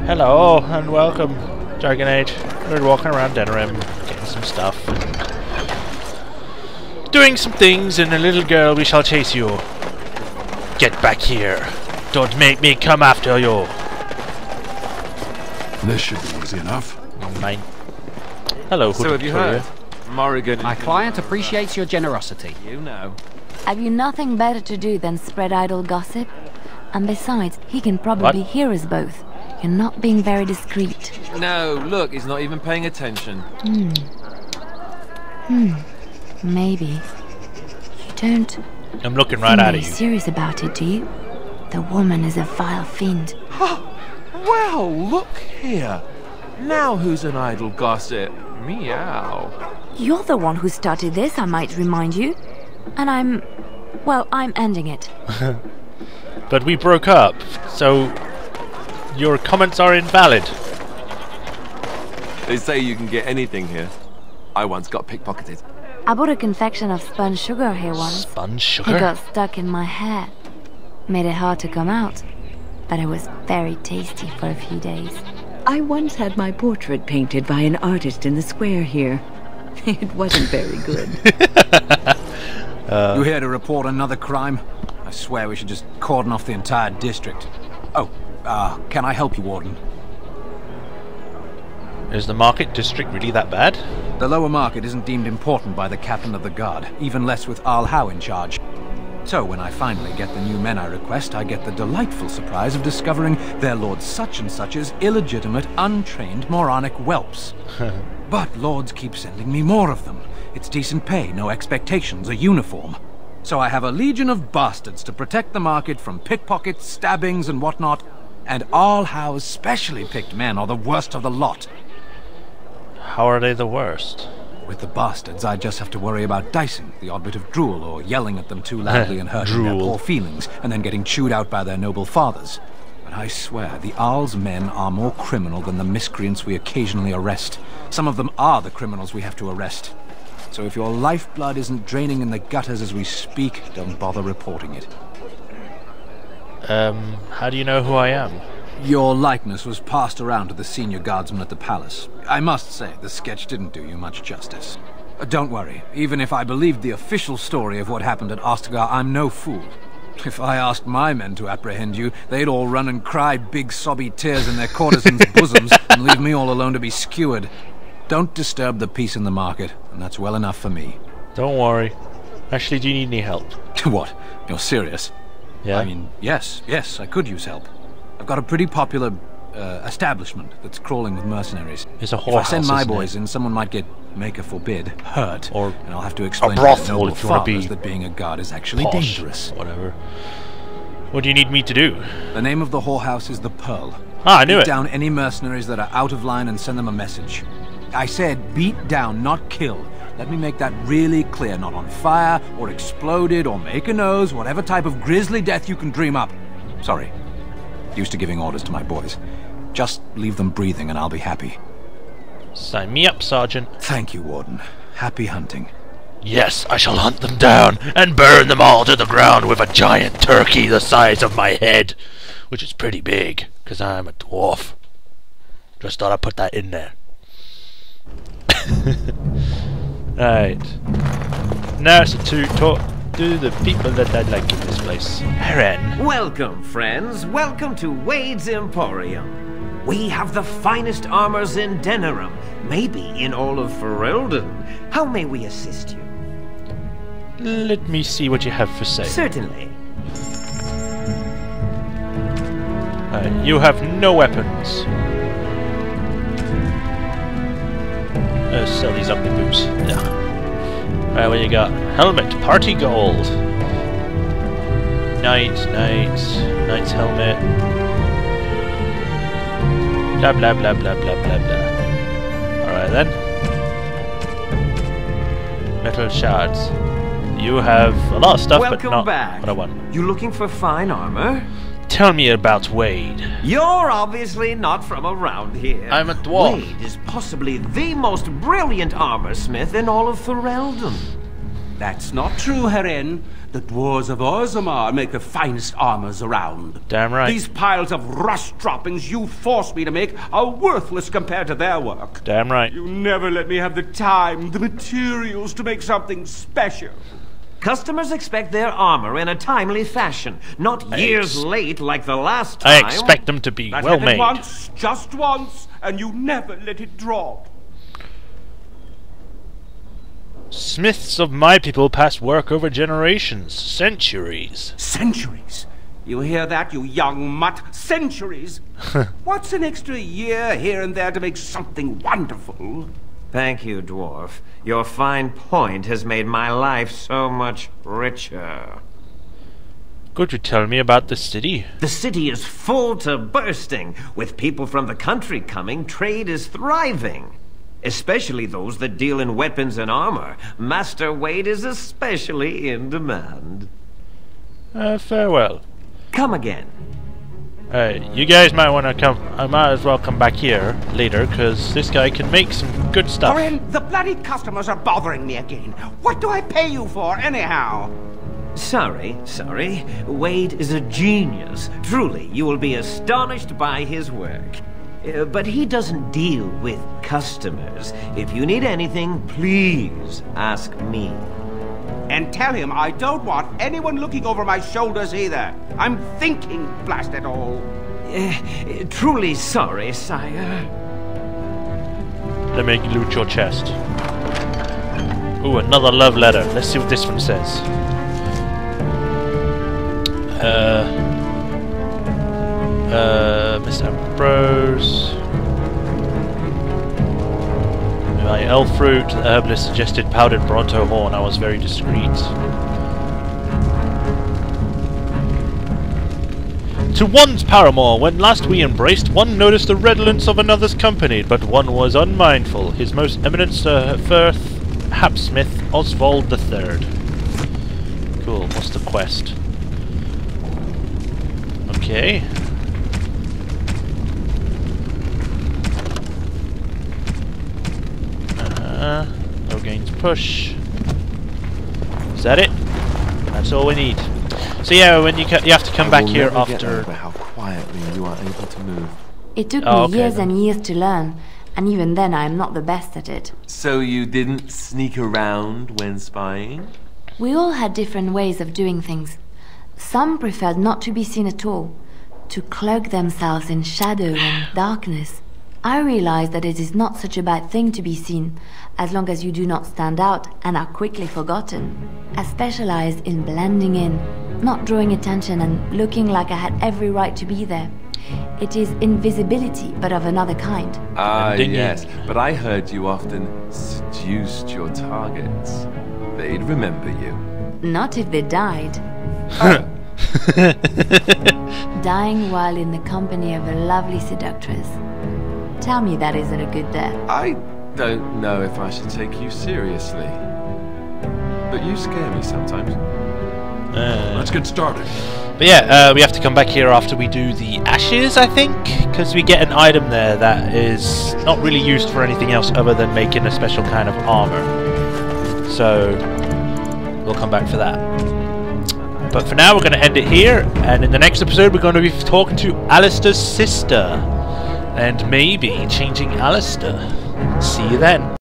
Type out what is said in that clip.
Hello and welcome, Dragon Age. We're walking around Denerim, getting some stuff. Doing some things, and a little girl, we shall chase you. Get back here. Don't make me come after you. This should be easy enough. Mine. Hello, so have you heard? Morrigan. My client appreciates your generosity. You know. Have you nothing better to do than spread idle gossip? And besides, he can probably hear us both. You're not being very discreet. No, look, he's not even paying attention. Maybe. You don't... I'm looking right at you. Serious about it, do you? The woman is a vile fiend. Well, look here. Now who's an idle gossip? Meow. You're the one who started this, I might remind you. And I'm ending it. But we broke up, so your comments are invalid. They say you can get anything here. I once got pickpocketed. I bought a confection of spun sugar here once. Spun sugar? It got stuck in my hair. Made it hard to come out. But it was very tasty for a few days. I once had my portrait painted by an artist in the square here. It wasn't very good. You here to report another crime? I swear we should just cordon off the entire district. Oh, can I help you, Warden? Is the market district really that bad? The lower market isn't deemed important by the captain of the guard, even less with Al Howe in charge. So when I finally get the new men I request, I get the delightful surprise of discovering their Lord Such-and-Such's illegitimate, untrained, moronic whelps. But lords keep sending me more of them. It's decent pay, no expectations, a uniform. So I have a legion of bastards to protect the market from pickpockets, stabbings, and whatnot. And Al Howe's specially picked men are the worst of the lot. How are they the worst? With the bastards, I just have to worry about dicing, the odd bit of drool, or yelling at them too loudly and hurting their poor feelings, and then getting chewed out by their noble fathers. But I swear, the Arl's men are more criminal than the miscreants we occasionally arrest. Some of them are the criminals we have to arrest. So if your lifeblood isn't draining in the gutters as we speak, don't bother reporting it. How do you know who I am? Your likeness was passed around to the senior guardsman at the palace. I must say, the sketch didn't do you much justice. Don't worry, even if I believed the official story of what happened at Ostagar, I'm no fool. If I asked my men to apprehend you, they'd all run and cry big sobby tears in their courtesans' bosoms and leave me all alone to be skewered. Don't disturb the peace in the market, and that's well enough for me. Don't worry. Actually, do you need any help? What? You're serious? Yeah? I mean, yes, I could use help. I've got a pretty popular establishment that's crawling with mercenaries. It's a whorehouse, if I send my isn't boys in, someone might get, maker forbid, hurt. Or and I'll have to explain a to brothel their noble if you want to be fathers that being a guard is actually posh, dangerous. Whatever. What do you need me to do? The name of the whorehouse is the Pearl. Ah, I knew Beat it. down any mercenaries that are out of line and send them a message. I said beat down, not kill. Let me make that really clear. Not on fire, or exploded, or make a nose, whatever type of grisly death you can dream up. Sorry. Used to giving orders to my boys. Just leave them breathing and I'll be happy. Sign me up, Sergeant. Thank you, Warden. Happy hunting. Yes, I shall hunt them down and burn them all to the ground with a giant turkey the size of my head, which is pretty big, because I'm a dwarf. Just thought I'd put that in there. Right. Now it's to talk to the people that I like in this place. Heron. Welcome, friends. Welcome to Wade's Emporium. We have the finest armors in Denerim, maybe in all of Ferelden. How may we assist you? Let me see what you have for sale. Certainly. You have no weapons. Sell these ugly boots. Yeah. Alright, what you got? Helmet, party gold. Knight's helmet. Blah blah blah blah blah blah blah. Alright then. Metal shards. You have a lot of stuff, but not what I want. You looking for fine armor? Tell me about Wade. You're obviously not from around here. I'm a dwarf. Wade is possibly the most brilliant armor smith in all of Ferelden. That's not true, Heren. The dwarves of Orzammar make the finest armors around. Damn right. These piles of rust droppings you force me to make are worthless compared to their work. Damn right. You never let me have the time, the materials to make something special. Customers expect their armor in a timely fashion, not years late like the last I time. expect them to be That well happened made. once, just once, and you never let it drop. Smiths of my people pass work over generations, centuries. Centuries? You hear that, you young mutt? Centuries? What's an extra year here and there to make something wonderful? Thank you, dwarf. Your fine point has made my life so much richer. Could you tell me about the city? The city is full to bursting. With people from the country coming, trade is thriving. Especially those that deal in weapons and armor. Master Wade is especially in demand. Farewell. Come again. You guys might want to come. I might as well come back here later, because this guy can make some good stuff. Corinne, the bloody customers are bothering me again. What do I pay you for, anyhow? Sorry. Wade is a genius. Truly, you will be astonished by his work. But he doesn't deal with customers. If you need anything, please ask me. And tell him I don't want anyone looking over my shoulders either. I'm thinking, blast it all. Truly sorry, sire. Let me loot your chest. Ooh, another love letter. Let's see what this one says. Miss Ambrose. My elf fruit, the herbalist suggested powdered Bronto horn. I was very discreet. To one's paramour, when last we embraced, one noticed the redolence of another's company, but one was unmindful. His most eminent Sir Firth Hapsmith Oswald III. Cool, what's the quest? Okay. No gains push. Is that it? That's all we need. So yeah, when you have to come back here after. Get over how quietly you are able to move. It took me years and years to learn, and even then I am not the best at it. So you didn't sneak around when spying? We all had different ways of doing things. Some preferred not to be seen at all, to cloak themselves in shadow and darkness. I realized that it is not such a bad thing to be seen, as long as you do not stand out and are quickly forgotten. I specialized in blending in, not drawing attention and looking like I had every right to be there. It is invisibility, but of another kind. Ah, yes, but I heard you often seduced your targets. They'd remember you. Not if they died. Dying while in the company of a lovely seductress. Tell me that isn't a good death. I don't know if I should take you seriously. But you scare me sometimes. Let's get started. But yeah, we have to come back here after we do the ashes, I think, because we get an item there that is not really used for anything else other than making a special kind of armor. So we'll come back for that. But for now, we're going to end it here, and in the next episode, we're going to be talking to Alistair's sister, and maybe changing Alistair. See you then.